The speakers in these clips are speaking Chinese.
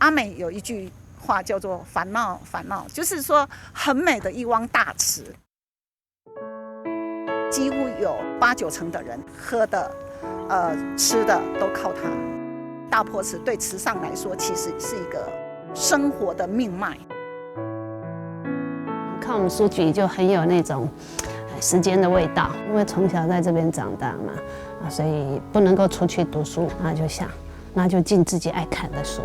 阿美有一句话叫做“烦恼烦恼”，就是说很美的一汪大池，几乎有8、9成的人喝的、吃的都靠它。大坡池对池上来说，其实是一个生活的命脉。看我们书局就很有那种时间的味道，因为从小在这边长大嘛，所以不能够出去读书，那就想，那就进自己爱看的书。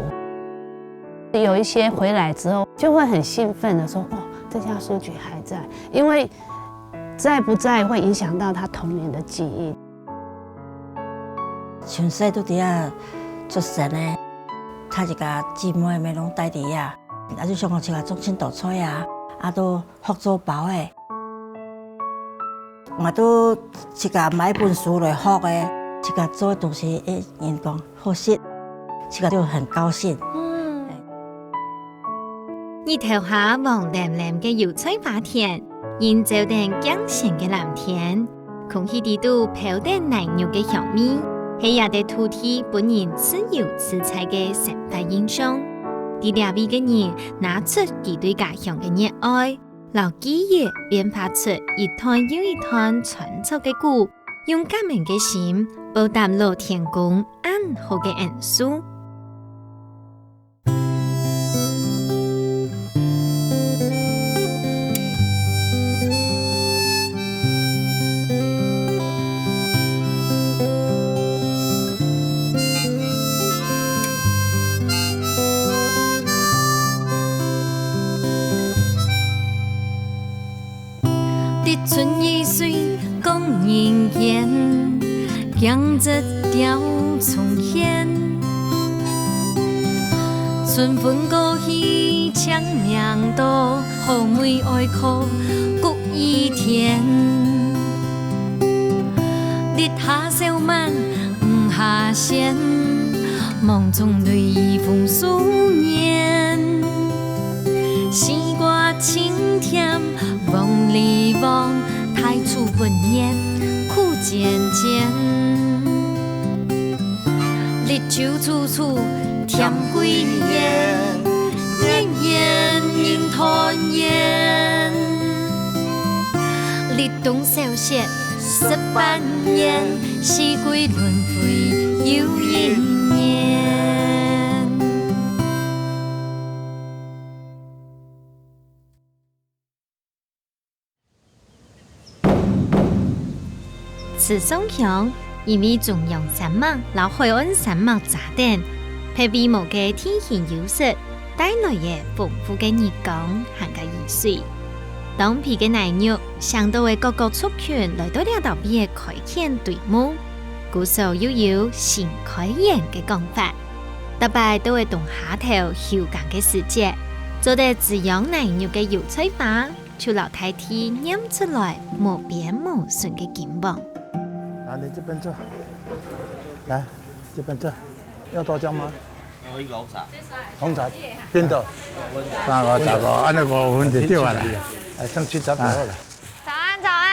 有一些回来之后，就会很兴奋的说：“哦，这家书局还在。”因为在不在会影响到他童年的记忆。从细都伫遐做神的，他一家姊妹们拢带伫遐，啊就上课像啊种青豆菜啊，啊都福州包的，我都一家买本书来学的，一家做的东西，人讲好食，一家就很高兴。日頭下黃藍藍嘅油菜花田，映照定江城嘅藍天，空氣地度飄得奶肉嘅香味，係也得土地本人自由自在嘅生活印象。啲兩位嘅人拿出佢對家鄉嘅熱愛，留記憶編拍出一段又一段傳奏嘅歌，用革命嘅心報答老天公安好嘅恩賜。春意水讲人言，江浙调重现。春风过去抢命多，后梅爱哭谷一天。日下小满五下线，梦中雷锋思念。西瓜清甜。望里望，太初文言苦渐渐。日久处处甜归烟，年年应团圆。日冬小雪18年，四季轮回又一年。慈松鄉因為中央山脈和海岸山脈炸彈，配備無嘅天然優勢，帶來嘅豐富嘅日光和嘅雨水。當皮嘅奶肉上到嘅各個族群來到呢度邊嘅開墾隊伍，古時又有新開園嘅講法，特別都會同下頭休耕嘅時節，做啲滋養奶肉嘅油菜花，就留太天釀出來無邊無盡嘅景況。来，你这边坐。来，这边坐。要豆浆吗？可以红茶。红茶，边度？3、5、10，安尼5分就对啊啦。哎，剩70就好了。早安，早安。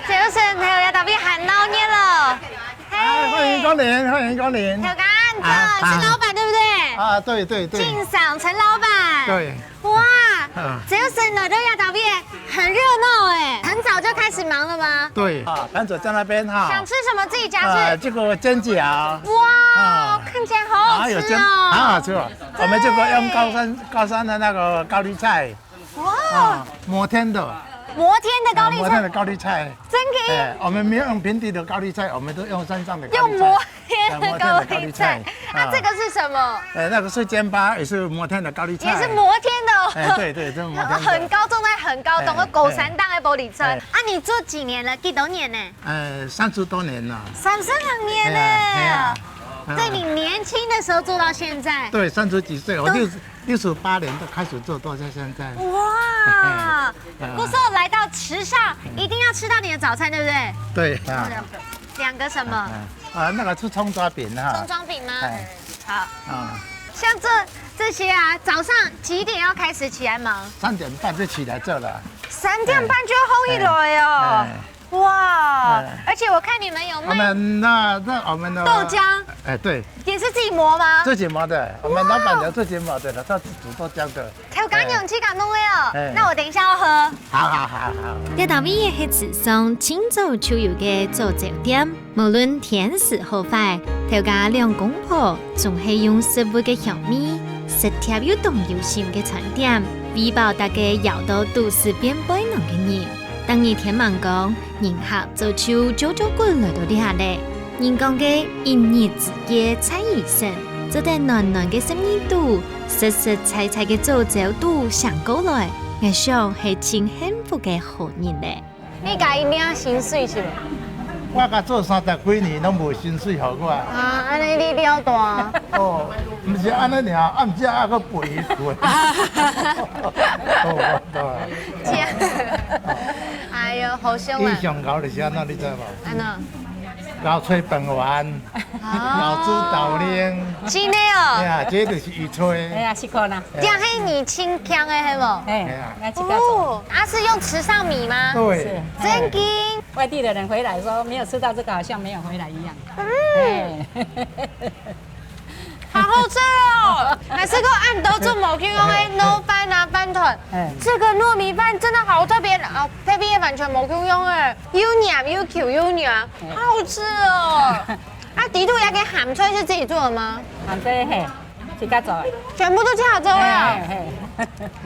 早晨，你又特別很鬧熱了。欢迎光臨，歡迎光臨。小剛，陳老闆對不對？啊，對對對。敬賞陳老闆。對。哇，早晨來到亞特別很熱鬧哎，很早就開始忙了嗎？對。啊，盤子在那邊哈。想吃什麼自己夾去。這個煎餃。哇，看起來好好吃哦。很好吃哦。我們這個用高山的那個高麗菜。哇。摩天的。摩天的高麗菜。摩天的高麗菜。真可以。我們沒有用平地的高麗菜，我們都用山上的高麗菜。用摩天的高麗菜。那這個是什麼？那個是煎巴，也是摩天的高麗菜。也是摩天的。對對，這是摩天的。很高，種在很高，懂個狗山檔的玻璃村。啊，你做幾年了？幾多年呢？30多年了。32年呢。在你年輕的時候做到現在。對，30幾歲，我68年都開始做，到現在。哇！顧壽來到池上，一定要吃到你的早餐，對不對？對啊。兩個什麼？那個是蔥抓餅哈。蔥抓餅嗎？好。啊。像這些啊，早上幾點要開始起來忙？ 3點半就起來做了。3點半就要烘一來哦。哇！而且我看你们有我卖们我们的豆浆，哎，对，也是自己磨吗？自己磨的，我们老板娘自己磨的了，她是煮豆浆的。还有刚用气感弄的哦哎。那我等一下要喝。好。一道味係池上清早出遊嘅早酒店，無論甜食好壞，頭家兩公婆總係用食物嘅香味，食貼又動又鮮嘅餐點，餵飽大家搖到都市變背囊嘅人。當日天晚講，人客就像朝朝滾來到呢下咧，人講嘅一日之夜菜兒神，就在暖暖嘅12度，實實菜菜嘅早酒度上過來。我想係真幸福嘅好日咧。你家一定要薪水是吧？我甲做30幾年拢無薪水予我。啊，安尼你了大。哦，唔是安尼爾，暗時還佫肥一頓。哎呦，好凶啊！伊上高就是安怎，你知無？安怎？熬炊飯丸，熬煮豆奶。真的哦。哎呀，這就是伊炊。哎呀，10塊呢？这样黑你清香的黑不？哎，那几个做。哦，啊是用池上米吗？對。真金。外地的人回来说没有吃到这个，好像没有回来一样。哎，好好吃哦！还是个按都做某 Q 用的糯饭啊饭团。这个糯米饭真的好特别啊！配比完全某 Q 用的，又黏又 Q 又黏，好好吃哦！啊，底肚也给喊出来是自己做的吗？喊这嘿，自己做的。全部都加好之后呀。嘿，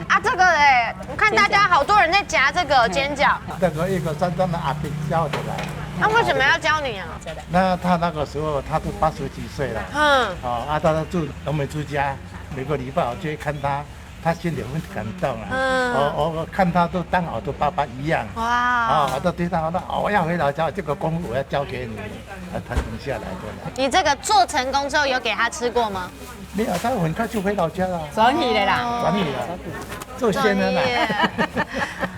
啊，这个哎，我看大家好多人在夹这个煎饺。这个一个山东的阿伯教的来。那为什么要教你啊？那他那个时候他都80幾歲了。他住農民之家，每個禮拜我就會看他，他心裡很感動啊。我看他都當我的爸爸一樣。哇！我都對他說，我要回老家，這個功夫我要交給你，他停下來的。你這個做成功之後，有給他吃過嗎？沒有，他很快就回老家了。轉移了啦，轉移了，做仙人啦。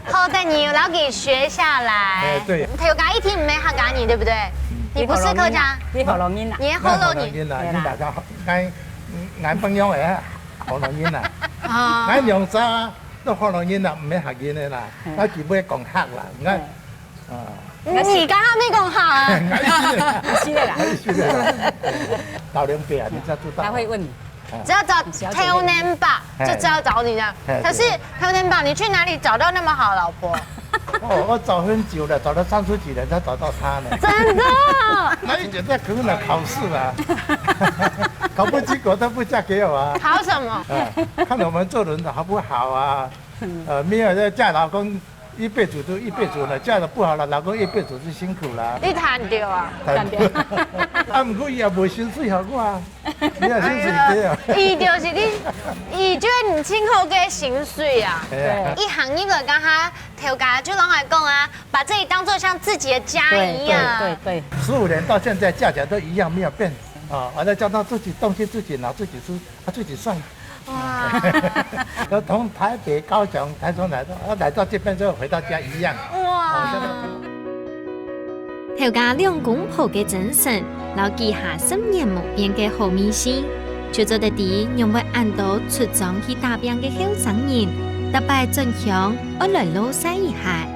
好的，你老給學下來。哎，對。頭家一聽唔係客家語，對不對？你不是客家。你喉嚨音啦。你喉嚨音。你大家眼朋友嘅喉嚨音啦。眼用沙都喉嚨音啦，唔係客語嘅啦。我基本講客啦，唔係。你剛剛沒講好啊。是的啦。老兩輩啊，你才知道。他會問你。只要找 Tailname 就知道找你了。可是 Tailname，你去哪裡找到那麼好的老婆？我找很久了，找了30幾年才找到她呢。真的？那以前在可能考試啊，考不及格都不嫁給我啊。考什麼？看我們做人的好不好啊？沒有要嫁老公。一輩子都一輩子了，嫁得不好了，老公一輩子就辛苦了。你談掉啊？談掉。啊，不過伊也無薪水給我啊，你也薪水給啊。伊就是你，伊就係你今後嘅薪水啊。對。一行業就跟他頭家就攏來講啊，把這裡當作像自己的家一樣。對。15年到現在價錢都一樣，沒有變。啊，我再叫他自己東西自己拿自己吃，他自己算。哇！從台北、高雄、台中來到這邊之後回到家一樣。哇！頭家兩公婆嘅精神，留記下10年無變嘅好味線，就做得啲讓為按到出裝去打拼嘅後生人，特別進香我來老曬一下。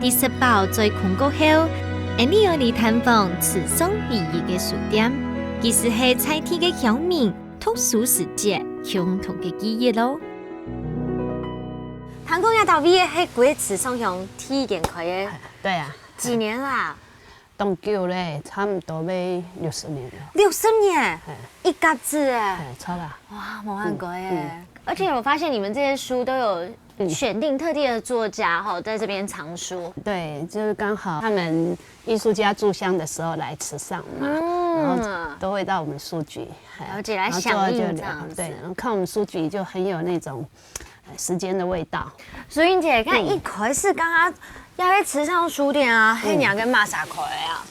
第18在控告後，你要嚟探訪池上唯一嘅書店，其實係菜天嘅鄉民讀書時節共同嘅記憶咯。唐公亞到畢業係歸池上鄉第一間開嘅。對啊。幾年啦？當久咧，差唔多要60年了。60年，一家子哎，差啦。哇，冇看過哎！而且我發現你們這些書都有選定特定的作家哈，在這邊藏書。對，就是剛好他們藝術家駐鄉的時候來池上嘛，然後都會到我們書局，而且來響應這樣子。對，然後看我們書局就很有那種時間的味道。淑英姐，看一開始剛剛要喺池上書店啊，係娘跟媽啥開啊？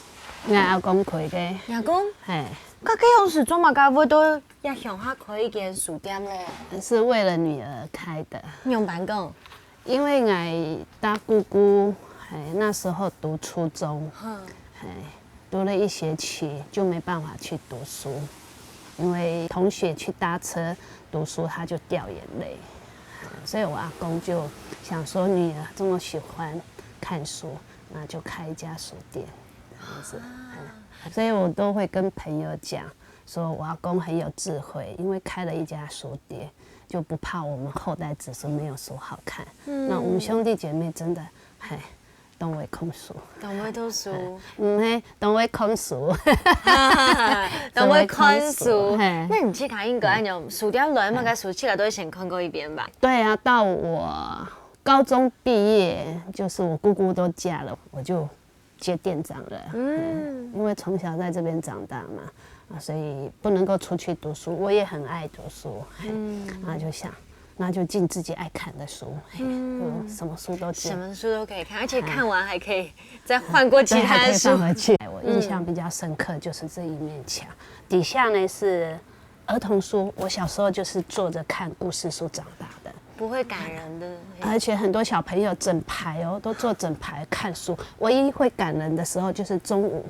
我阿公開嘅。阿公？係。佢幾用時裝嘛？該不會都要向下開一間書店咧？是為了女兒開的。用辦公？因為我大姑姑那時候讀初中，讀了1學期就沒辦法去讀書，因為同學去搭車讀書，他就掉眼淚，所以我阿公就想說女兒這麼喜歡看書，那就开一家书店，这样子。所以我都会跟朋友讲，说我阿公很有智慧，因为开了一家书店，就不怕我们后代子孙没有书好看。那我们兄弟姐妹真的，懂会看书，懂会读书，懂会看书，懂会看书。那你去看英国那种书店来嘛？个书起来都会先看过一遍吧？对啊，到我高中毕业，就是我姑姑都嫁了，我就接店长了。因为从小在这边长大嘛，所以不能够出去读书。我也很爱读书，然后就想，那就进自己爱看的书，什么书都进，什么书都可以看，而且看完还可以再换过其他的书。放回去。我印象比较深刻就是这一面墙，底下呢是儿童书。我小时候就是坐着看故事书长大的。不会感人的，而且很多小朋友整排都坐整排看书。唯一会感人的时候就是中午，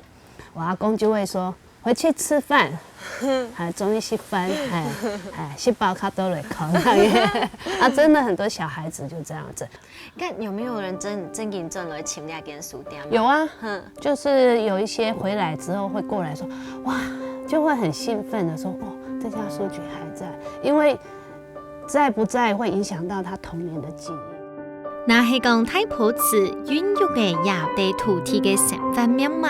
我阿公就会说回去吃饭，终于吃饭，吃饱卡多累口。真的很多小孩子就这样子。看有没有人真认真来请那间书店？有啊，就是有一些回来之后会过来说，哇，就会很兴奋的说，这家书局还在，因为在不在会影响到他童年的记忆。那是讲太朴瓷孕育嘅也地土地嘅成分面貌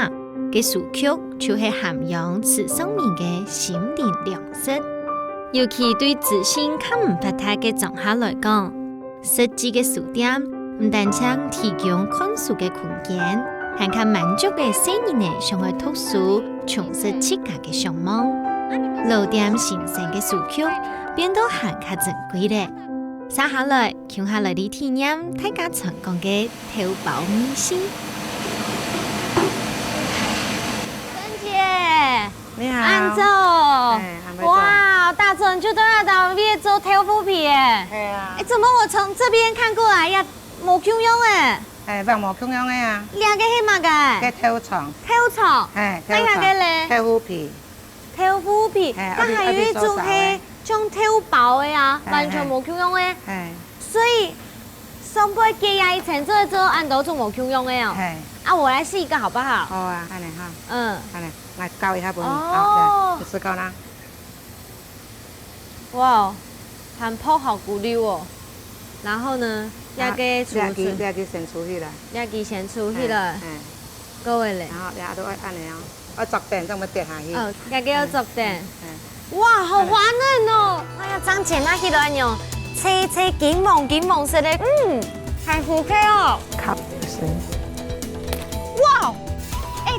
嘅書曲，就是涵養慈生命嘅心靈糧食。尤其對自身看唔發達嘅藏客來講，設置嘅書店唔單止提供看書嘅空間，還可滿足嘅細膩嘅想去讀書、充實自家嘅向往。老店形成嘅書曲變到行較正規咧。接下來，聽下來啲體驗大家成功嘅淘寶美食。珍姐，你好，安總，哇，大總就都要到邊做豆腐皮耶？係啊。怎麼我從這邊看過來呀，冇共用誒？放冇共用嘅啊。兩個係乜嘅？嘅豆廠。豆廠。豆廠。咧？豆腐皮。豆腐皮，但還有一種係種豆包嘅啊，完全冇共用嘅。所以上輩嘅呀，以前做按到做冇共用嘅哦。我來試一個好不好？好啊，安尼哈。安尼，我教一下本。哦。你試過啦。哇，很泡好骨溜哦。然後呢，也給出去。也給先出去啦。也給先出去了。各位咧。然後也都安尼啊，我逐點咁樣跌下去。也給我逐點。哇，好滑嫩哦！哎呀，張姐那迄個樣，切金黃色的，還好吃哦。烤是。哇，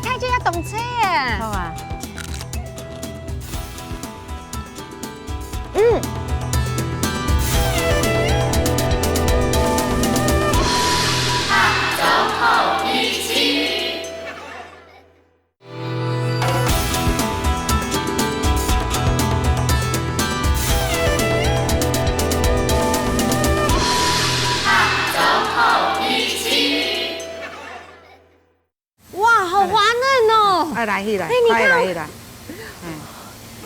太久要動車耶。好啊。哇，好滑嫩哦！快来去啦，快来去啦。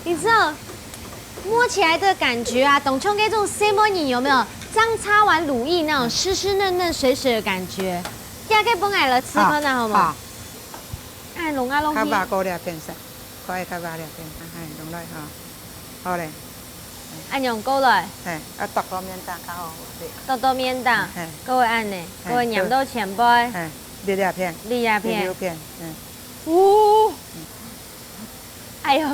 你知道摸起来的感觉啊，董秋给这种 salmon 有没有？刚擦完乳液那种湿湿嫩嫩水水的感觉，加个本来了吃饭那好吗？哎，弄啊弄去。較白高啲變色，可以較白啲變，弄落哈，好咧。按用高來。剁個面蛋較好啲。剁面蛋，各位按呢，各位釀到前輩。粒葉片。粒葉片。粒片，哦。哎呦。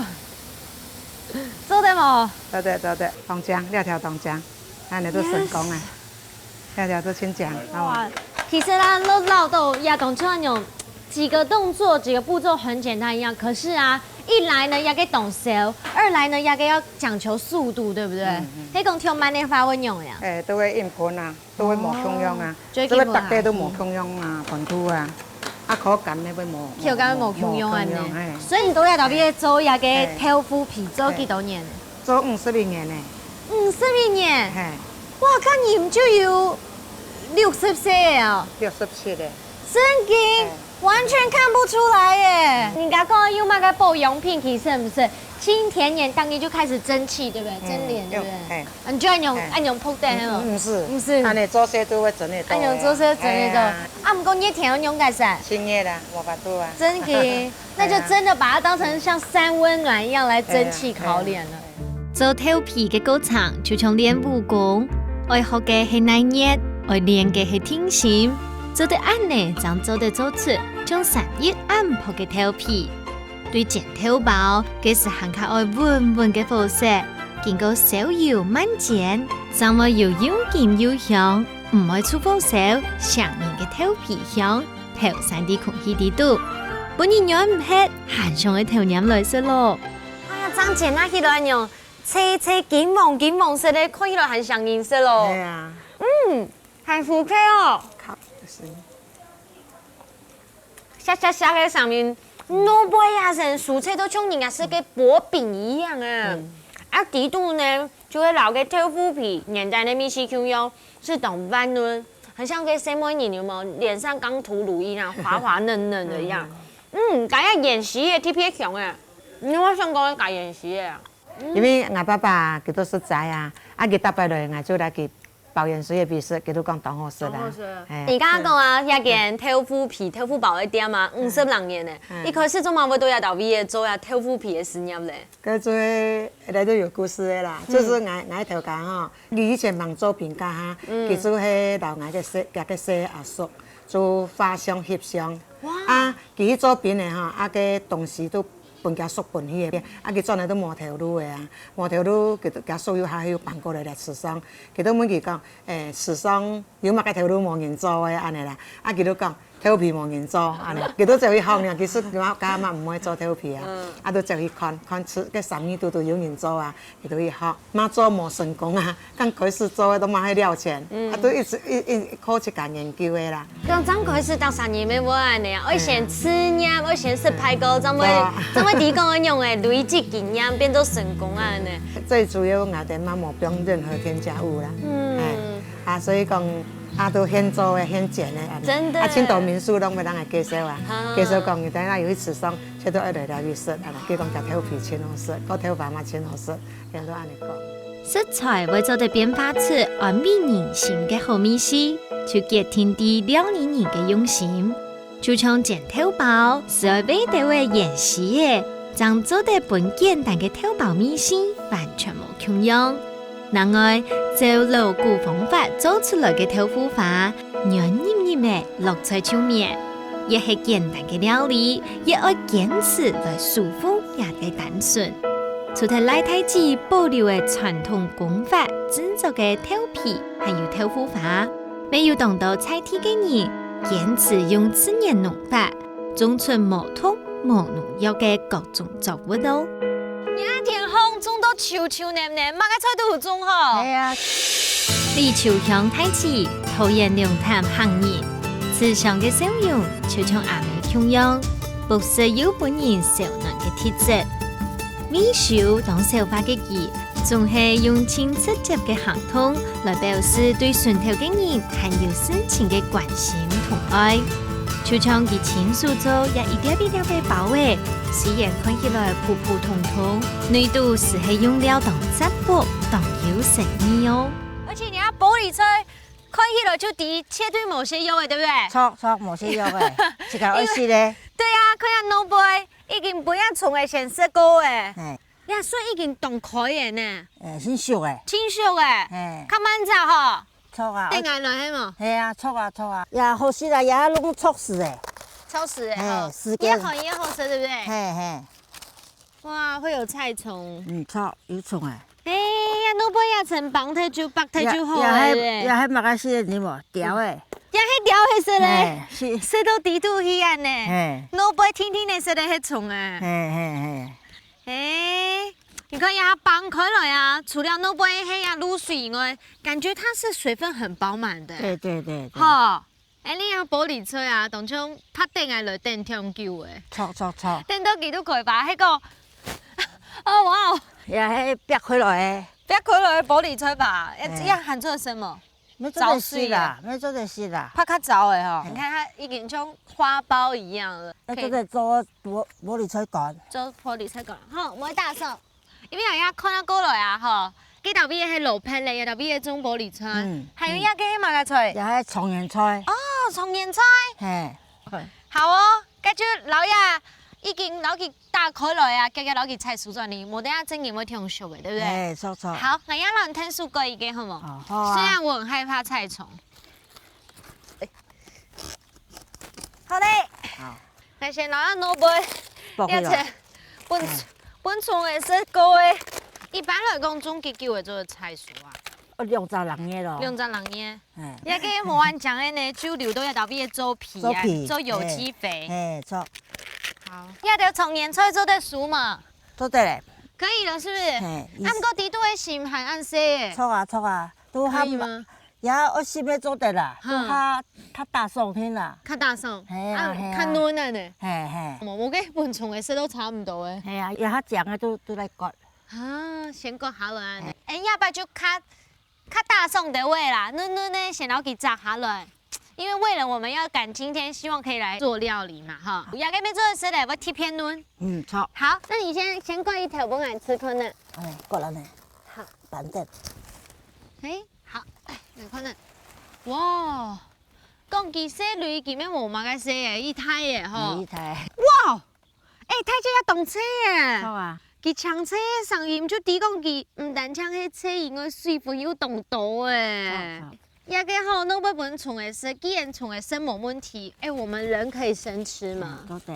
做得冇？做得，豆漿，兩條豆漿，安尼都成功啊！兩條都清醬。哇，其實啦，老豆也懂這種幾個動作、幾個步驟很簡單一樣，可是啊，一來呢也給懂手，二來呢也給要講求速度，對不對？迄講跳慢的發運用呀。都會硬盤啊，都會冇共用啊，這個大家都冇共用啊，盤土啊。口感呢會冇，口感冇共用啊呢，所以你都要特別做一個豆腐皮，做幾多年？做50年呢。50年？哇，看你們就有60歲啊！67的。真嘅，完全看不出來耶！你家講有乜個保養品，其實唔是，新田年当天就开始蒸汽，对不对？蒸脸，对不对？你就按用铺蛋哦？不是，安尼做些都会整得多。按用做些整得多。啊，不过热天用干啥？新热啦，无法度啊。真的，那就真的把它当成像三温暖一样来蒸汽烤脸了。做头皮嘅过程就像练武功，愛學嘅係耐熱，愛練嘅係聽心。做得安呢，才做得做出將善意安抱嘅頭皮。對剪頭包，嘅是行較愛穩穩嘅方式，經過手搖慢剪，才會又有甜又香，唔愛出風手，上面嘅頭皮香，頭上啲空氣啲度。本人養唔hết，行上嘅頭飲來食咯。哎呀，張姐那起來用。青金黃色的，看起來很像顏色咯。對啊。很浮誇哦。靠，是。下喺上面，攞杯啊，成蔬菜都像人家是個薄餅一樣啊。啊，底度呢就會撈個豆腐皮，粘在那米西 Q 用，是等溫潤，很像個什麼你有冇？臉上剛塗乳一樣，滑滑嫩嫩的一樣。家下演習嘅特別強誒，你我想講家演習嘅。因為我爸爸佢都識仔啊，佢搭擺落我就來佢保養水嘅比賽，佢都講當好食啦。而家講啊，一件豆腐皮、豆腐包嘅店嘛，50人嘅呢。一開始做嘛會都要到位做呀豆腐皮嘅事業咧。佢做嚟都有故事嘅啦，就是我頭家吼，佢以前忙做餅乾哈，佢做係老外嘅洗阿叔做花香翕相。啊，佢做餅嘅吼，個東西都。本家熟本去嘅，佢轉來都毛頭路嘅啊，毛頭路佢家所有下去搬過來慈桑，佢都問佢講，慈桑有乜個頭路冇人做嘅安尼啦，佢都講頭皮冇人做安尼，佢都就去學呢，其實我家媽唔會做頭皮啊，都就去看出個生意都有人做啊，佢都去學，媽做冇成功啊，剛開始做都冇去了錢，都一直靠去幹研究嘅啦。剛開始當生意咩冇安尼啊，我先吃嘢，我先食排骨，怎麼提供我用嘅累積經驗變做成功啊呢？最主要我哋媽冇用任何添加物啦，所以講。都現做嘅、現剪嘅，真的。青島民宿攏要人來介紹啊，介紹講，等下有去慈桑，佢都愛來去食，佢講夾頭皮真好食，個頭髮嘛真好食，人都安尼講。食材為做得變化出安美人心嘅好味思，就結天地料理人嘅用心。就像剪頭包，是愛俾地位演習嘅，將做得本簡單嘅頭包味思完全冇窮用。另外，就老古方法做出來嘅豆腐花，軟黏黏嘅綠菜炒麵，亦係簡單嘅料理，亦愛堅持來舒服也嘅單純。除咗賴太子保留嘅傳統工法製作嘅豆皮，還有豆腐花，未有當到菜地嘅人，堅持用自然農法，種出無毒無農藥嘅各種作物咯。那天空種到秋秋黏黏，乜嘅菜都好種嗬。係啊，立秋香太子，桃園龍潭行人，慈祥嘅笑容，就像阿妹強樣，不失有本人少男嘅特質。美秀當小花嘅佢，仲係用親切接嘅行動來表示對順頭嘅人含有深情嘅關心同愛。就像佢親手做也一點一點嘅包圍，雖然看起來普普通通，內度是係用料當質樸，當有誠意哦。而且你睇玻璃菜，看起來就啲切對冇些油嘅，對不對？錯冇些油嘅，這個愛食咧。對啊，佢阿老貝已經不一從嘅先食過嘅，係，呀，所以已經凍開嘅呢。先熟嘅。清熟嘅，較慢炸嗬。錯啊！定係來係冇？係啊，錯啊！也好食啦，也攏錯事誒。超市嘅嗬，時也好食，對不對？係。哇，會有菜蟲。錯有蟲誒。哎呀，老貝也成白睇就好也係馬來西亞你無條誒。也係條係食咧，食到地肚去啊呢。老貝天天嚟食咧係蟲啊。哎。你看呀，掰開來啊，除了老貝黑呀露水以外，感覺它是水分很飽滿的。對。好，哎，你啊玻璃菜啊，當中拍定係來定長久嘅。錯。定到幾多塊吧？迄個，哦哇！也係掰開來嘅。掰開來嘅玻璃菜吧，一含做什麼？早水啦，要做点事啦。怕较早的吼，你看它已经像花苞一样了。要做点做玻璃菜干。做玻璃菜干，好，唔会大手，因为人家看到过来啊吼。佢頭邊係老皮嚟，頭邊係中玻璃菜，還有一個係乜嘅菜？又係松葉菜。哦，松葉菜。係。好哦，跟住老爺已經攞佢打開來啊，今日攞佢菜熟咗呢，冇等下整完會挺熟嘅，對不對？係，熟熟。好，我要讓聽熟過已經好冇？好啊。雖然我很害怕菜蟲。好嘞。好。但是老爺攞杯，一切本蟲嘅色高嘅。一般來講，總結叫會做菜蔬啊。200人嘅咯。200人嘅。一個無按講嘅呢，主流都要到邊做皮啊，做有機肥。做。好。一條松葉菜做得熟嘛？做得嘞。可以了，是不是？按個地都會鹹還按色。錯啊，都可以嗎？也我先要做得啦，都較大餸添啦。較大餸。係啊。較嫩啊呢。係。我嘅本蟲嘅色都差唔多嘅。係啊，也較醬嘅都來割。啊，先割好了啊！要不就較大餸的味啦，嫩呢，先攞佢炸下來。因為為了我們要趕今天，希望可以來做料理嘛，哈。也給沒做的時咧，我貼片嫩。錯。好，那你先割一條幫我吃可能。割了呢。好，板凳。好，有可能。哇，講佢色類，佢咩冇嘛個色嘅，一台嘅吼。一台。哇，睇這個動車嘅。錯啊。佢搶車上鹽就啲講佢唔但搶起車，應該水分又凍到誒。一個好，那不本蟲嘅食，既然蟲嘅食冇問題，我們人可以生吃嘛。都得。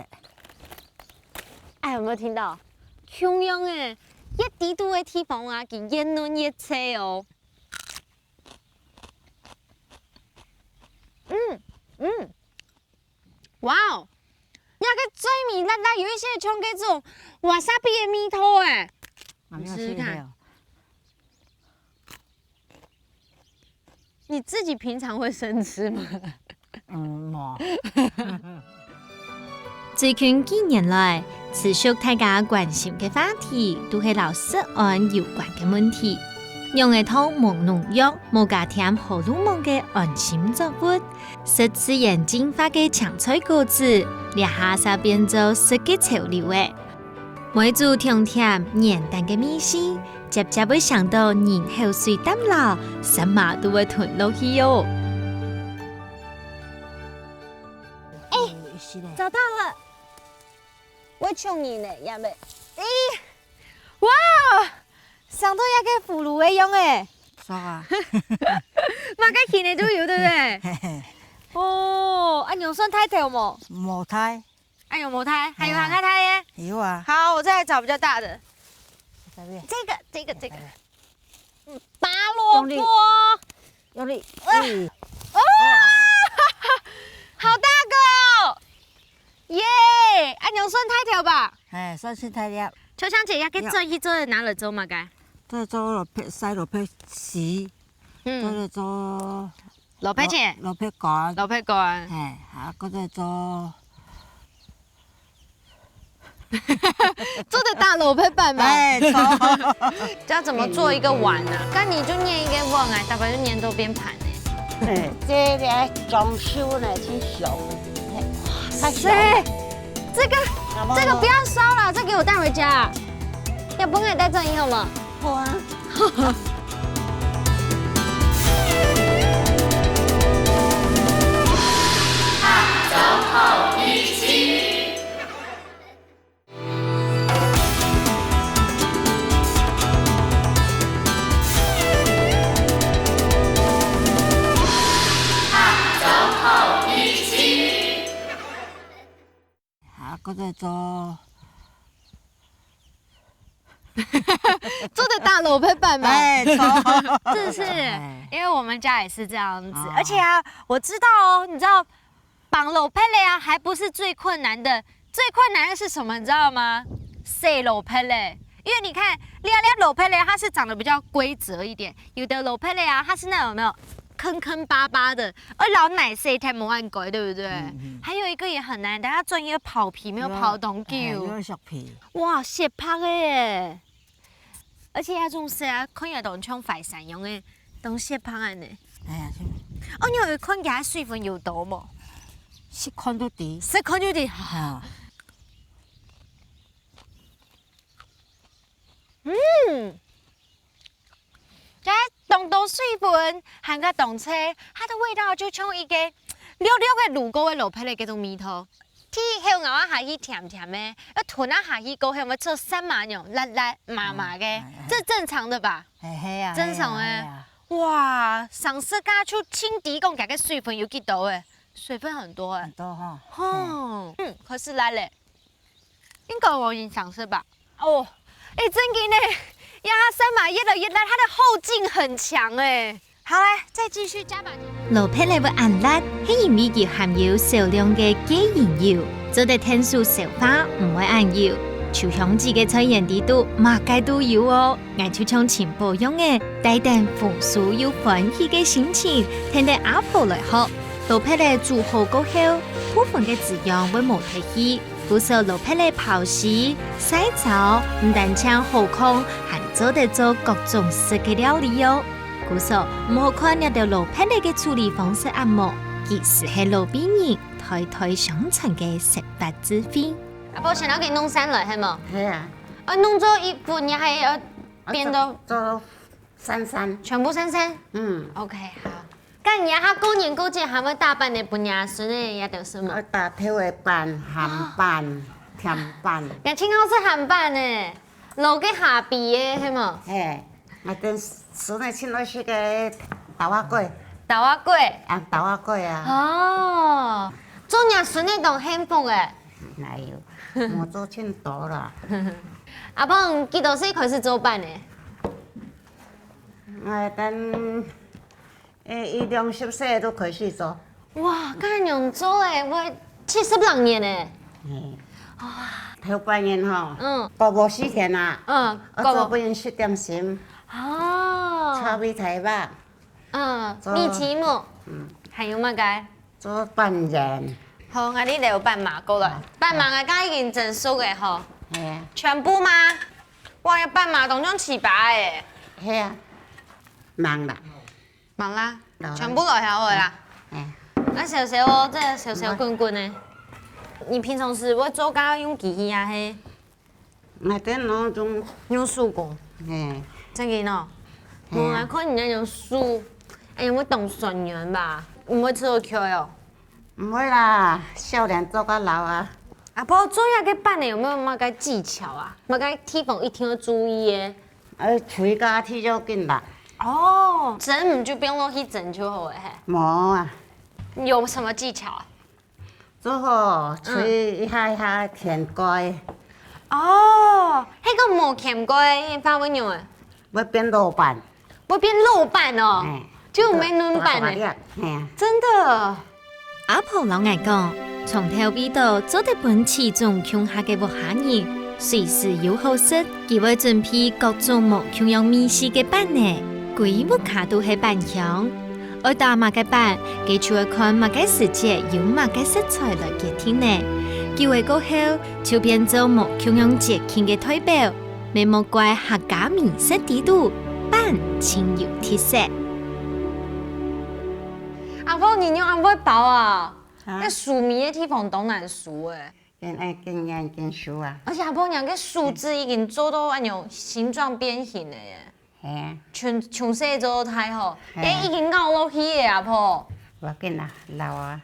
有沒有聽到？香香誒，一啲都會地方啊，佢越嫩越車哦。哇哦！那個最米辣辣，有一些像這種瓦薩比的米頭哎，你試試看。你自己平常會生吃嗎？冇。最近幾年來，持續大家關心嘅話題，都係老食安有關嘅問題。用一套無農藥、無加添荷爾蒙嘅安心作物，食自然進化嘅青菜果子，列下曬變做食嘅潮流誒。每組甜甜簡單嘅米線，接接會想到人口水淡流，什麼都會吞落去哦。找到了，我窮你呢，要未？哇！上到一個葫蘆嘅樣誒，錯啊，馬家鉗你都有對不對？哦，用酸胎條冇？冇胎。有冇胎？還有哪個胎耶？有啊。好，我再來找比較大的。這個，拔蘿蔔。用力。哦，好大個哦！耶，用酸胎條吧？酸酸胎條。秋香姐，要給做去做哪嚟做嘛？該？做蘿蔔西蘿蔔絲，做蘿蔔姐，蘿蔔乾，蘿蔔乾，嗰隻做做得大蘿蔔板嗎？這要怎麼做一個碗呢？咁你就捏一個碗啊，大概就捏到變盤呢。這個裝修呢挺小，太小。這個不要燒了，這給我帶回家。要不我帶這裡好嗎？好啊。走後一起。走後一起。嗰隻做。做得大蘿蔔板嗎？錯，是，因為我們家也是這樣子，而且啊，我知道哦，你知道綁蘿蔔嘞啊，還不是最困難的，最困難的是什麼？你知道嗎？洗蘿蔔嘞，因為你看，兩蘿蔔嘞，它是長得比較規則一點，有的蘿蔔嘞啊，它是那種有沒有坑坑巴巴的，而老奶洗太冇按改，對不對？還有一個也很難，大家專業刨皮沒有刨懂久，有削皮，哇，削拍的耶！而且那種色啊，看起來都像快餐用的，都削拍的呢。哎呀，哦，你有看它水分有多冇？是看到底，是看到的。哈，这冻到水分，含个冻车，它的味道就像一个溜溜的卤锅的萝卜的嗰种味道。天后咬一下去甜甜的，要吞一下去过后，咪做三麻样辣辣麻麻的，这正常的吧？系啊，正常的。哇，上次家出清底讲，这个水分有几多诶？水分很多诶。多哈。可是来嘞，应该我已经上色吧？哦，真的呢，呀，三麻叶的叶辣，它的后劲很强哎。好来，再继续加把劲。萝卜类的按辣，係因為佢含有少量嘅鉻鹽油，做得天數燒花唔會按油。潮香子嘅菜園地度，乜界都有哦。我就像前保養嘅，帶點豐富又歡喜嘅心情，聽得阿婆來學。萝卜類煮好過後，部分嘅滋養會冇退去，故說萝卜類刨絲、洗澡，唔但止好康，還做得做各種式嘅料理哦。故說唔好看呢條萝卜類嘅處理方式按摩，其實係路邊人代代相傳嘅食法智慧。阿婆想要給弄散來係冇？係啊。弄咗一半也係要變到做散，全部散。OK 好。咁而家過年過節係咪大辦嘅半夜孫嘅也都是冇？打鐵位辦、鹹辦、甜辦。日清好是鹹辦嘅，落嘅下邊嘅係冇？誒，我等孫嘅請到是個大瓦粿。大瓦粿。啊，大瓦粿啊。哦，做日孫嘅當幸福嘅。哪有？我做挺多了。阿婆幾多歲開始做飯嘅？我等20歲都開始做。哇，咁樣做誒，我70年誒。頭半年吼，過無4天啊。我做半年10點心。哦。炒米菜吧。米糍粑。還有乜嘅？做拌人。好，我哋嚟拌麻過來。拌麻嘅家已經整熟嘅嗬。係啊。全部嗎？哇，要拌麻當中7把誒。係啊。忙啦。忙啦。全部落下去啦。那小小哦，這小小棍棍呢？你平常時會做家用機器啊？係？我等攞種用手工。真嘅喏。我來看人家用手，有冇動蒜蓉吧？唔會做橋喲。唔會啦，少年做個老啊。阿婆做下嘅拌呢，有冇乜個技巧啊？乜個地方一定要注意嘅？吹家踢就緊啦。哦，蒸就不用落去蒸就好誒。冇啊。有什麼技巧啊？做好吹一下一下甜蓋。哦，迄個冇甜蓋，發乜用誒？會變老闆。會變老闆哦，就唔係嫩闆誒。真的。阿婆老愛講，從頭味道做得本起種鄉下嘅活下人，隨時有好食，佢會準備各種無窮樣美食嘅飯呢，規屋卡都係飯香。而打馬嘅飯，佢就會看馬嘅時節有馬嘅食材來決定呢。佢會過後就變做無窮樣節慶嘅代表，未莫怪客家美食地度飯清有特色。阿婆，你用阿婆包啊？那薯米的地方都難熟誒。經驗經熟啊。而且阿婆娘個薯子已經做到那種形狀變形了耶。係。從細做到大吼，已經咬落去嘅阿婆。我緊啦，老啊。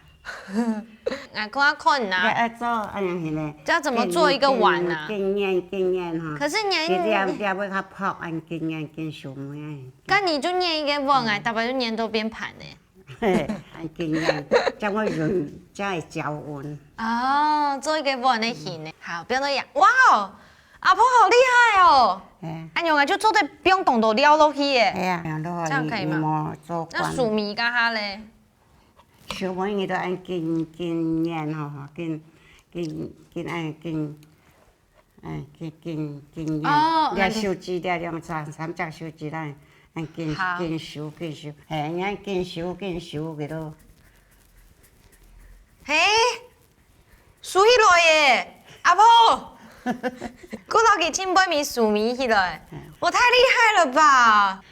我看呐。要做安樣係呢？這要怎麼做一個碗啊？經驗哈。可是你點要佢泡按經驗經熟咩？咁你就捏一個碗啊，大概就捏到變盤呢。按經驗，將我潤，再攪勻。哦，做一個碗的形呢。好，變到樣。哇哦，阿婆好厲害哦。按樣啊，就做得不用動到料落去嘅。係啊，這樣可以嗎？那薯米家下咧？薯米伊都按經驗吼，經驗。哦。兩手指兩三隻手指啦。見熟，係人見熟嘅咯。嘿，數起來耶，阿婆，嗰老幾千杯米數米起來，我太厲害了吧！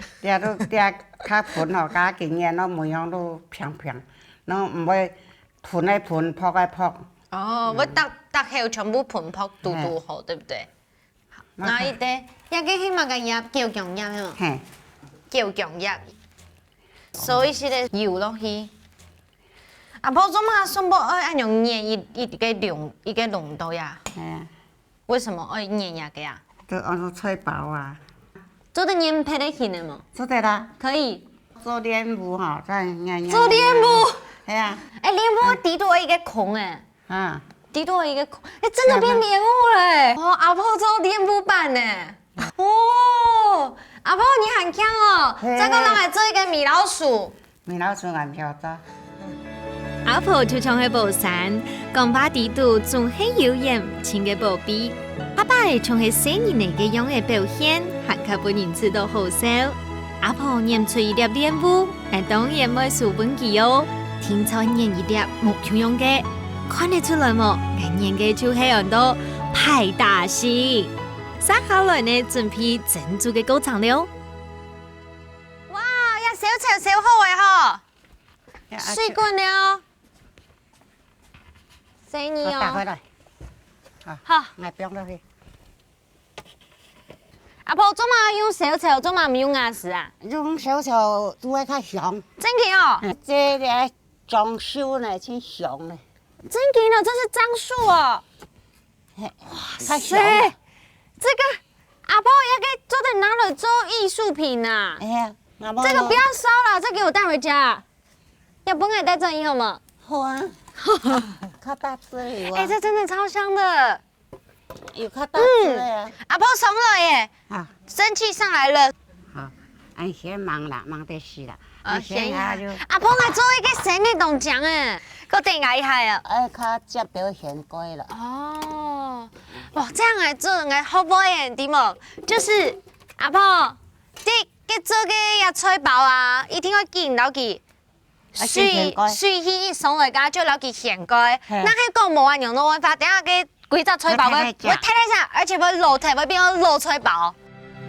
较喷吼，加经验，拢梅香都香香，拢唔会喷来喷，扑来扑。哦，我搭后全部喷泡嘟嘟好，对不对？好，那一块，也个起码个叶叫姜叶嘛，嘿，叫姜叶，所以是咧油落去。阿婆做嘛全部爱按用捏一个浓度呀？嘿啊，为什么爱捏呀个呀？都按照吹薄啊。做得黏配得起的吗？做得啦，可以。做脸舞吼，再做脸舞。系啊。哎，脸舞底多一个孔哎。啊。底多一个孔，哎，真的变脸舞嘞！哦，阿婆做脸舞版呢。哦，阿婆你很强哦，这个人还做一个米老鼠。米老鼠俺晓得。阿婆就像喺宝山，讲把地度仲很有颜，请嘅宝贝。阿爸係從係細年嚟嘅樣嘅表現，行卡本人知道好笑。阿婆念出一粒臉舞，係當然唔數本記哦。聽在念一粒木樣樣嘅，看得出來冇？係念嘅就係很多派大星。接下來呢，準備珍珠嘅歌唱了。哇，一小潮小好嘅嗬，水滾了，細你哦。打開來。好，我變落去。阿婆做嘛用小炒，做嘛唔用牙絲啊？用小炒煮會較香。真嘅哦。這個裝修呢，真香呢。真嘅呢，這是樟樹哦。哇塞，這個阿婆也給做的拿來做藝術品啊。哎呀，這個不要燒了，這給我帶回家。要不我帶這裡好嗎？好啊。較大隻有啊。哎，這真的超香的。有較大隻啊。阿婆鬆了耶。啊。生氣上來了。好，俺先忙啦，忙得死啦。先下就。阿婆，我做一個新的動靜誒，個定矮下啊。哎，較接表現過了。哦，哇，這樣來做，我好不會點冇？就是阿婆，你做嘅也吹爆啊，一定要見到佢。水氣上來家就了佢現蓋，那係講冇人用到辦法，等下嘅規則吹爆會睇睇下，而且會露體會變咗露吹爆。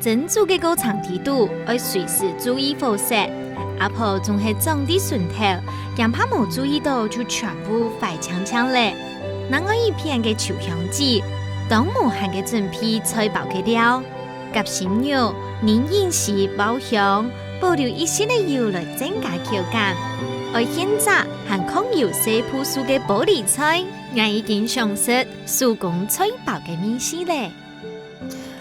珍珠嘅高長地度要隨時注意防曬。阿婆仲係裝啲順頭，讓怕冇注意到就全部快槍槍咧。嗱我一片嘅潮香紙，當無限嘅準備吹爆嘅料，夾鮮肉、黏芫絲爆香，保留一些嘅油來增加口感。愛現炸含抗油色樸素嘅玻璃菜，我已經嘗試手工吹爆嘅面絲咧。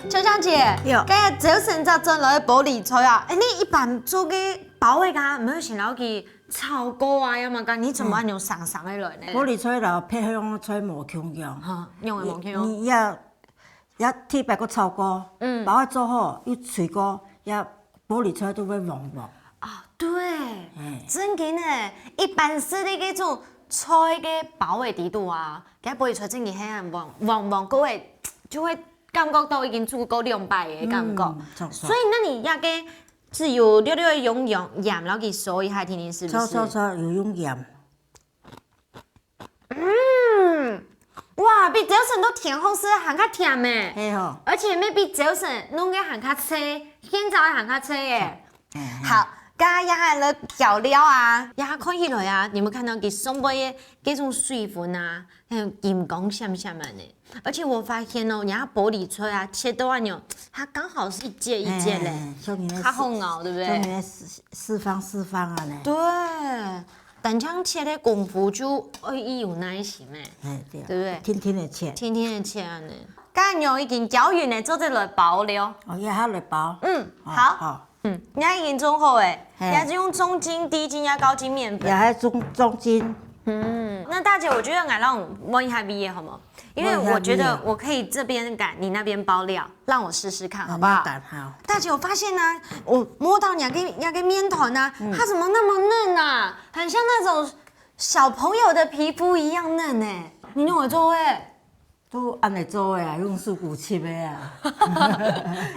秋香姐，今日早晨就做落去玻璃菜啊！哎，你一般做嘅包嘅㗎，唔係先攞去炒過啊，要嘛㗎？你怎麼用上嘅來呢？玻璃菜就配香菜無香用，哈，用嘅無香用。你一鐵白個炒過，包做好要脆過，一玻璃菜都會黃黃。啊，對，真嘅呢，一般是你嗰種菜嘅包嘅地度啊，嘅玻璃菜真嘅係黃嗰個就會。感覺到已經煮過200嘅感覺，所以那你壓嘅只有略略用鹽，然後去燒一下，聽聽是不是？有用鹽。哇，比早晨都甜好食，還較甜誒。係吼。而且咩比早晨弄嘅還較脆，現在還較脆誒。好，加一下了調料啊，一下看起來啊，你有冇看到佢送杯嘅嗰種水分啊，鹽光閃閃的呢？而且我發現哦，人家玻璃菜啊，切到按鈕，它剛好是一節一節嘞，它好咬，對不對？像你四方啊呢。對，但像切的功夫就有耐心誒，對不對？天天的切。天天的切啊呢，加牛已經攪完咧，做隻來包了。哦，也下來包。好。人家已經做好誒，也是用中筋、低筋呀、高筋麵粉。也係中筋。那大姐，我覺得我讓我問一下 V 好嗎？因為我覺得我可以這邊擀，你那邊包料，讓我試試看，好不好？好。大姐，我發現呢，我摸到你那個麵團呢，它怎麼那麼嫩啊？很像那種小朋友的皮膚一樣嫩誒。你用我做誒？都按嚟做嘅啊，用手鼓切嘅啊。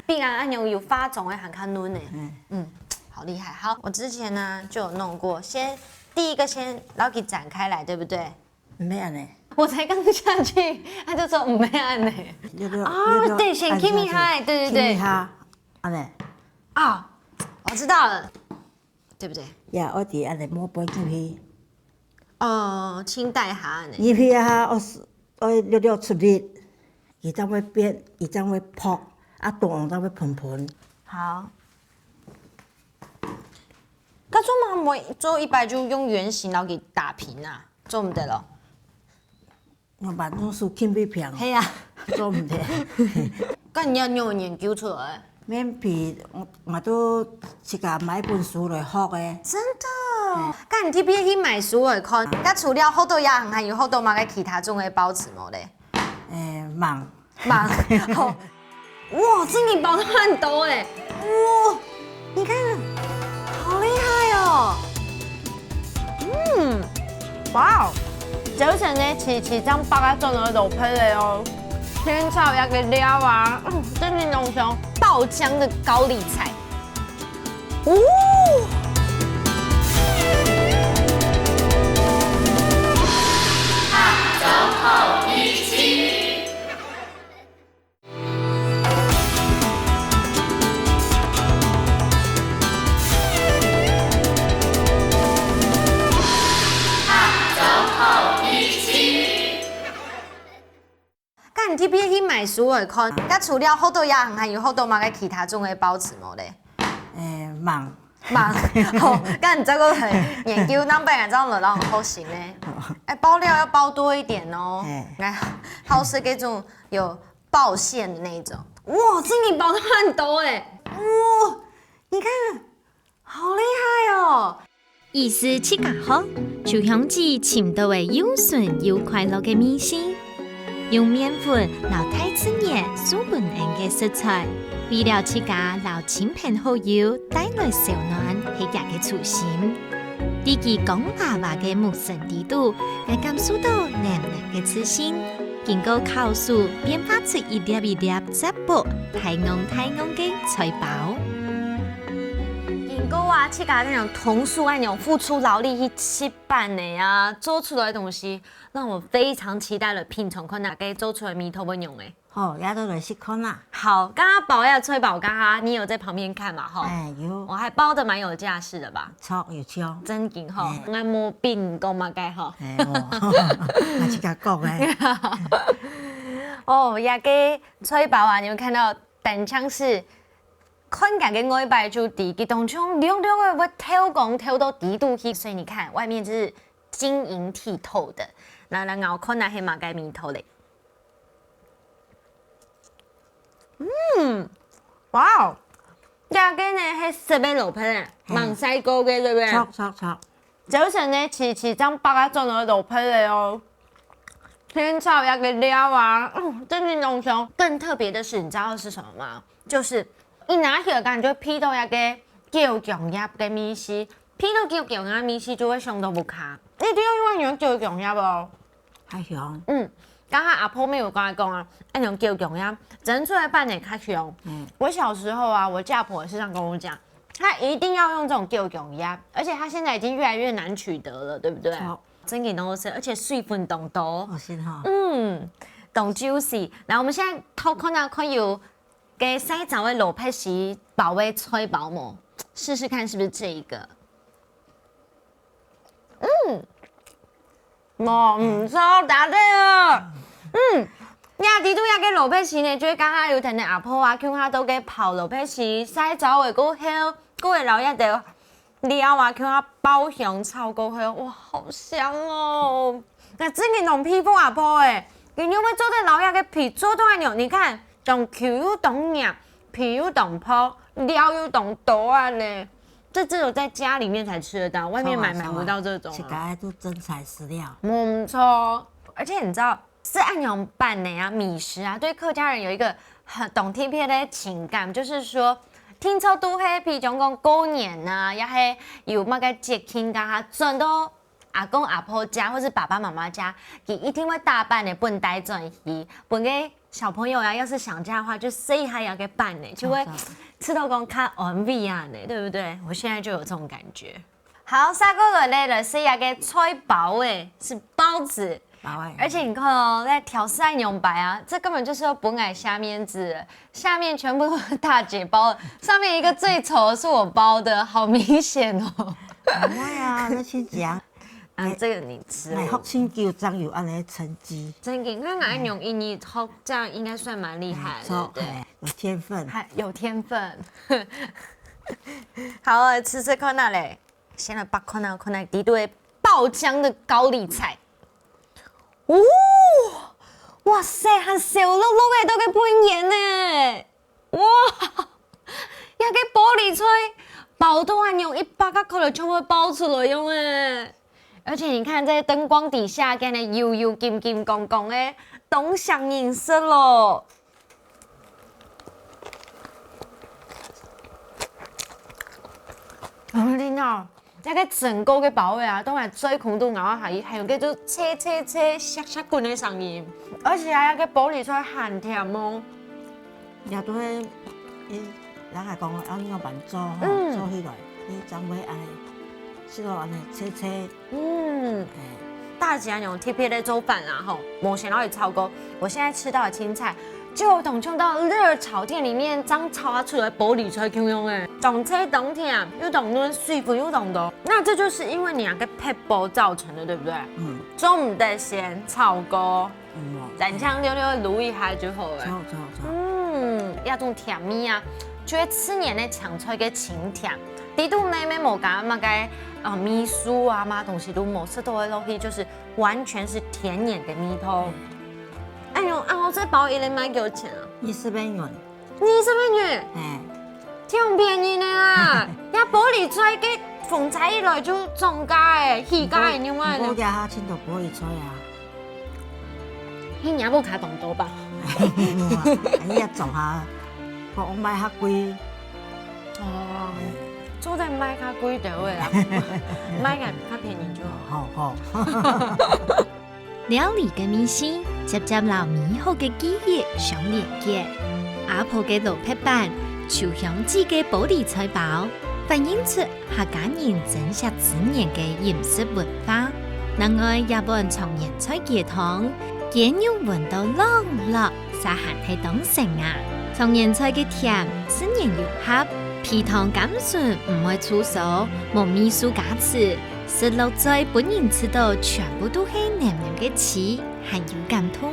必然按鈕有發腫誒，很看嫩誒。好厲害。好，我之前呢就有弄過，第一個先然後給展開來，對不對？沒按呢。我才剛下去，他就說沒按呢。啊，對，先 keep me high，對對對。keep me high，按呢。啊，我知道了。对不对？呀，我伫安尼摸杯入去，哦，清代下呢。入去啊，我略略出力，伊当要变，伊当要扑，啊，蛋当要喷喷。好。那做嘛冇做一摆就用圆形然后给打平啊，做唔得咯。我把弄出金币片。系啊，做唔得。咁你有研究出来？免皮，我都是甲买本书来学的。真的？咁你 T P 去买书来看，咁除了好多也还有好多嘛嘅其他种嘅包子冇咧？忙。好。哇，这里包的很多哎！哇，你看，好厉害哦！哇，早晨咧次將百一樽喺度批嚟哦，天炒一個料啊，真係濃香爆漿的高麗菜，走后一起。咁 T P 去買書嚟看，咁除了好多也還有好多嘛嘅其他種嘅包子冇咧？忙，好，咁你這個研究那邊這樣落到好行咧。包料要包多一點哦。好是嗰種有爆餡的那種。哇，這裡包得很多哎！哇，你看，好厲害哦！意思吃較好，就像子尋到嘅又順又快樂嘅米線。用麵粉撈太子葉、蘇本恩嘅食材，為了自家撈親朋好友帶來小暖喜日嘅初心。自己講爸爸嘅木神地度，會感受到暖暖嘅自信。經過烤熟，變化出一粒一粒質薄、太濃嘅菜包。經過啊，自家那種同事那種付出勞力去吃飯的呀，做出來的東西。讓我非常期待了品嘗看哪個做出來米頭不用誒。好，也都來試看啦。好，剛剛包要吹飽，剛剛你有在旁邊看嘛？哈。有。我還包得蠻有架勢的吧？錯有超。真勁哈！我冇變講嘛該哈。我是甲講誒。哦，也給吹飽啊！你們看到等槍是看起來嘅外擺就低，佢當中溜溜嘅會挑工挑到低度去，所以你看外面就是晶瑩剔透的。然後看下係嘛嘅面頭嚟。哇！家嘅呢係食咩路皮咧？芒西哥嘅對不對？錯。早晨呢，次將百一樽喺度批嚟哦。天炒一個料啊，真係濃香。更特別的是，你知道是什麼嗎？就是一拿起來感覺批到一個叫薑葉嘅米絲，批到叫薑葉米絲就會香到不卡。你點解用叫薑葉哦？較香。剛才阿婆沒有跟我講啊，那種叫薑葉整出來拌得較香。我小時候啊，我家婆也是這樣跟我講，她一定要用這種叫薑葉，而且它現在已經越來越難取得了，對不對？真嘅都是，而且水分當多。是哈。當 juicy。然後我們現在偷看到看有給西枣的蘿蔔絲包味吹薄膜，試試看是不是這一個。哇，唔錯，答對了。亞啲都有嘅蘿蔔絲呢，最剛剛有聽到阿婆啊，叫他都嘅泡蘿蔔絲，西枣嘅嗰香，嗰個老一條。料啊，叫它爆香炒過香，哇，好香哦！那真嘅農皮膚阿婆誒，你有冇做啲老鴨嘅皮做到係你看，當 Q 又當硬，皮又當泡，料又當多啊呢。這只有在家裡面才吃得到，外面買不到這種。這個都真材實料。唔錯，而且你知道，是按樣辦的啊，米食啊，對客家人有一個很懂特別的情感，就是說。聽說都係，譬如講過年啊，也係有乜嘅節慶噶嚇，轉到阿公阿婆家或是爸爸媽媽家，佢一定會打扮的，本帶轉去，本嘅小朋友啊，要是想家的話，就試下要給扮的，就會吃到講較安慰啊的，對不對？我現在就有這種感覺。好，下個來試下嘅菜包誒，是包子。包的。而且你看哦，在调色爱牛白啊，这根本就是要本矮下面子，下面全部都是大姐包的，上面一个最丑的是我包的，好明显哦。不会啊，那去讲。这个你吃。来福清酒庄有安尼成绩。真的，那爱用印尼好，这样应该算蛮厉害的，对，有天分，还有天分。好，吃这看哪嘞？先来把看哪一堆爆浆的高丽菜。哦，哇塞，还小碌碌的都给喷盐呢！哇，也个玻璃菜包都还用100个口全部包出来用诶！而且你看，在灯光底下，跟那油油金金光光的，东上颜色咯。你啊，这个整个嘅包味啊，都系最空都咬下，还有叫做切削滚的声音，而且还有个玻璃菜很甜哦。也都係，人係講按個慢做吼，做起來，你將會安尼，即個安尼切。大姐那种特别的做饭啊，吼，我想到也超过。我现在吃到的青菜，就有同像到热炒店里面刚炒出来玻璃菜咁样诶，懂切懂甜，又懂嫩，水分又懂的。那这就是因为你那个配包造成的，对不对？中午的先炒过，蘸香溜溜卤一下就好了。要种甜味啊，就会吃年的抢出一个清甜。呢度妹妹冇加乜嘅米酥啊，乜东西都冇，食到嘅落去就是完全是甜眼的米汤。哎呦，我这包一人卖几多钱啊？20元。20元？挺便宜的啦。呀，玻璃菜嘅逢菜一来就中价诶，起价诶，另外。我家青岛玻璃菜啊。你也冇卡咁多吧？你一做下，我買較貴。做在買較貴就會啦，買個較便宜就好。好。料理嘅面線，接留美好嘅記憶相連結。阿婆嘅老撇板，潮香雞嘅玻璃菜包，反映出客家人珍惜滋養嘅飲食文化。另外，也幫從鹽菜雞湯。雞肉聞到濃落，撒鹹喺當成啊！從鹽菜嘅甜，鮮鹽又合，皮湯甘醇唔會粗騷，冇米酥加持，食落嘴本人吃到全部都係黏黏嘅刺，還有感通。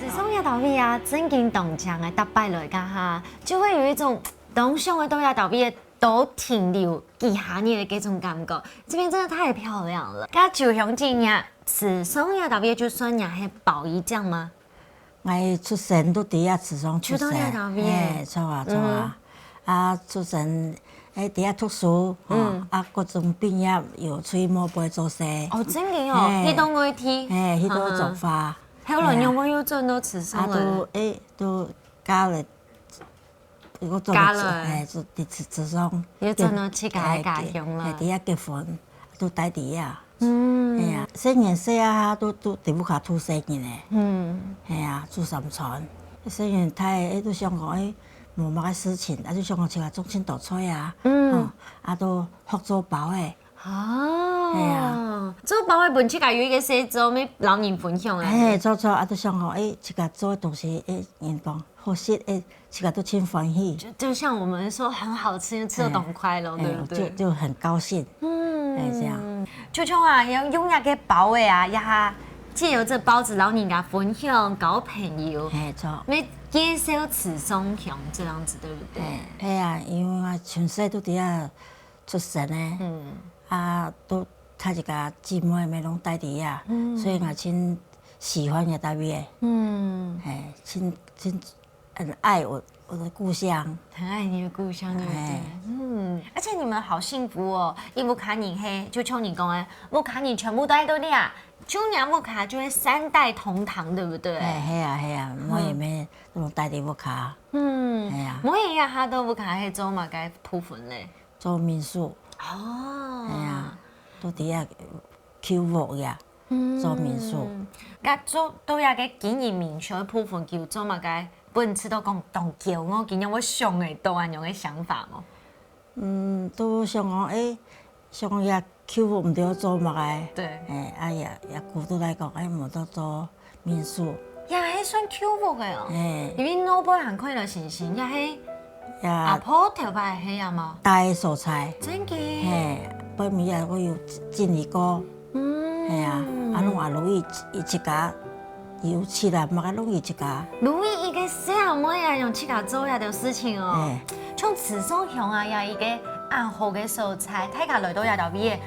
自從一道味啊，正經東江嘅搭擺來家下，就會有一種東上嘅東亞道味都停留幾下年嘅嗰種感覺，這邊真的太漂亮了。家就像這樣。慈松也特別就算也係包一醬嗎？我出生都伫遐慈松出生，錯啊！啊，出生喺伫遐讀書，嗰種畢業又出去摸杯做生。哦，真嘅哦，去到外地，去到做花。後來有冇有做到慈松啊？都加了，我做做慈松。要做到自家家鄉啦。伫遐結婚都待伫遐。係啊，細年細啊，都地不卡土細年咧。係啊，住三川。細年太都想講冇乜嘅事情，就想講似話種青豆菜啊，都學做包嘅。係啊，做包嘅本身係有一個寫做咩老人分享嘅。做都想講自家做嘅東西人講好食自家都真歡喜。就像我們說很好吃，吃得懂快樂，對不對？就很高興。係這樣。秋秋啊，要用一個包嘅啊，一下借由這包子老人家分享交朋友。錯。咩介紹慈松鄉這樣子，對不對？係啊，因為我從細都伫遐出生咧，都他一家姊妹咪攏帶伫遐，所以我真喜歡嘅台味。很愛我的故鄉，很愛你的故鄉，對不對？而且你們好幸福哦！一木卡人嘿，就像你講誒，木卡人全部都喺度啲啊，就娘木卡就會3代同堂，對不對？係啊，我也沒那種帶啲木卡。係啊，我也下到木卡係做乜嘅鋪份咧？做民宿。哦。係啊，都啲啊購物呀，做民宿。咁做都有嘅經營民宿嘅鋪份叫做乜嘅？本次都講當叫我見有冇上嘅多安樣嘅想法冇？都想講想講也舅父唔对做嘛个，对，也古都来讲，无得做民宿，也迄算舅父个哦，哎，因为老辈行开了信息，也迄阿婆头发迄啊嘛，大的蔬菜，真嘅，北面也我有进一个，系啊，拢也如意一家，有吃啦，嘛个拢一家。如意一个小妹啊，用自家做呀条事情哦，像慈山乡啊，也一个暗好嘅蔬菜，大家来到也条边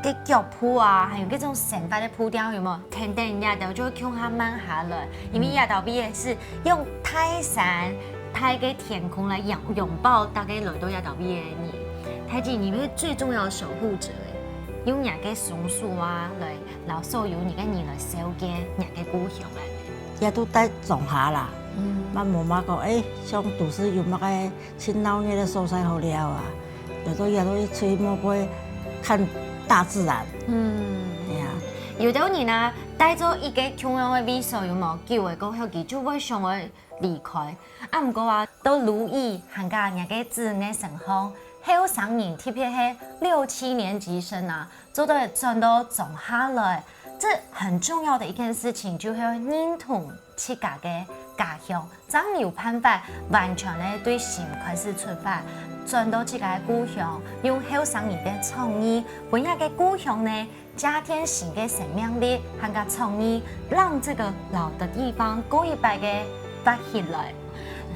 嘅脚铺啊，还有嗰种成块的铺雕，有冇？肯定也条就向下慢下来，因为也条边是用泰山、泰嘅天空来拥抱大家来到也条边嘅人。泰姐，你们最重要的守护者诶，用人嘅松树啊来，然后所有人嘅人来守嘅人嘅故乡来。也都带种下啦，妈妈讲，像都市有乜个亲老年的蔬菜好了啊，有都也都去摸杯看大自然。系啊，有啲人啊，帶咗一個咁樣嘅 visa 有冇叫嘅過後，佢就會想要離開。啊，唔過話都如意，行家人嘅子女成行，後生人特別係6、7年級生啊，做到賺到種下來。這很重要的一件事情，就係認同自家嘅家鄉，真有辦法完全咧對心開始出發。轉到自家嘅故鄉，用後生人嘅創意，本日嘅故鄉呢，加添新嘅生命力，和個創意，讓這個老的地方過一擺嘅發起來。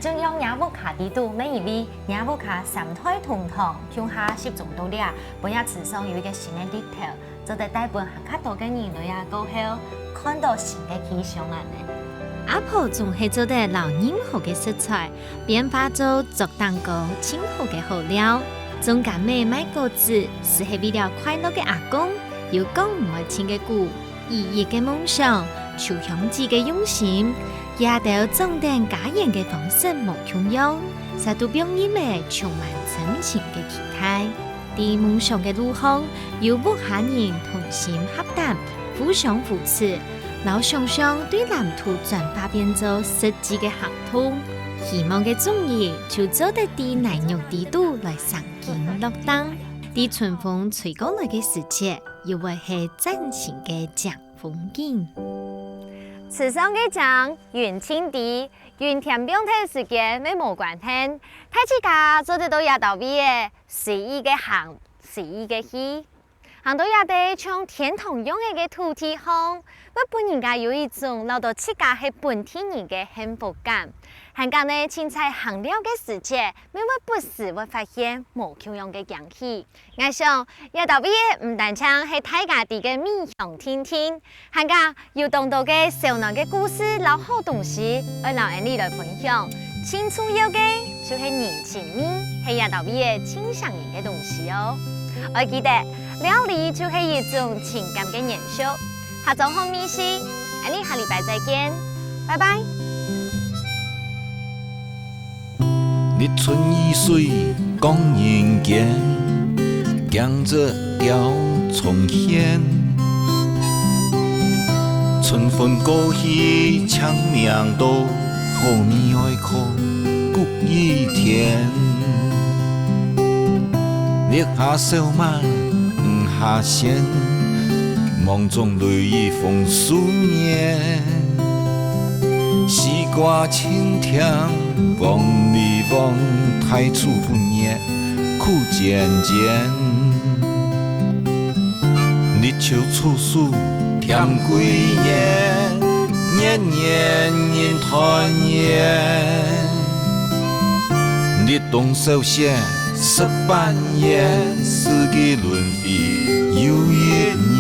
就用雅布卡地圖，每一位雅布卡三台同堂，向下集中到了，本日池上有一個新嘅地圖，就得帶本和較多嘅人來啊過後，看到新嘅氣象啊呢。阿婆仲係做得老人好嘅食材，變化做做蛋糕、清好嘅好料。仲揀咩買果子，是係為了快樂嘅阿公，有講唔愛聽嘅故，意義嘅夢想，求鄉志嘅用心，也到重點家人嘅方式無窮用，實都表演咩充滿真情嘅期待。啲夢想嘅路向，有不下人同心合膽，互相扶持。老想想對藍圖轉化變做實際嘅行動，希望嘅眾意就做得啲難容地度來上見落單，啲春風吹過來嘅時節，又會係真情嘅江風景。池上嘅江遠清地，遠田表態時間沒無關係，太自家做得到也到位嘅，隨意嘅行，隨意嘅去。行到也得像天堂樣嘅土地上，我本人家有一種留到自家係本地人嘅幸福感。行家呢，凊彩行了嘅時節，每位不時會發現無窮樣嘅驚喜。我想也到尾唔單止係大家地嘅面向天天，行家有當到嘅小人嘅故事，留好東西，我留人哋來分享。清楚有嘅就係人情味，係也到尾嘅清上人嘅東西哦。我記得。料理就係一種情感嘅燃燒。下週好美食，我哋下禮拜再見，拜拜。日春雨水講人間，江浙調重現。春風過去長命渡，後面愛靠谷雨天。烈下小馬下線，夢中淚雨風思念，西瓜青甜，望你望太初不念，苦漸漸，日秋處處甜歸年，年年人團圓，日東首先。18年，四季輪迴又一年。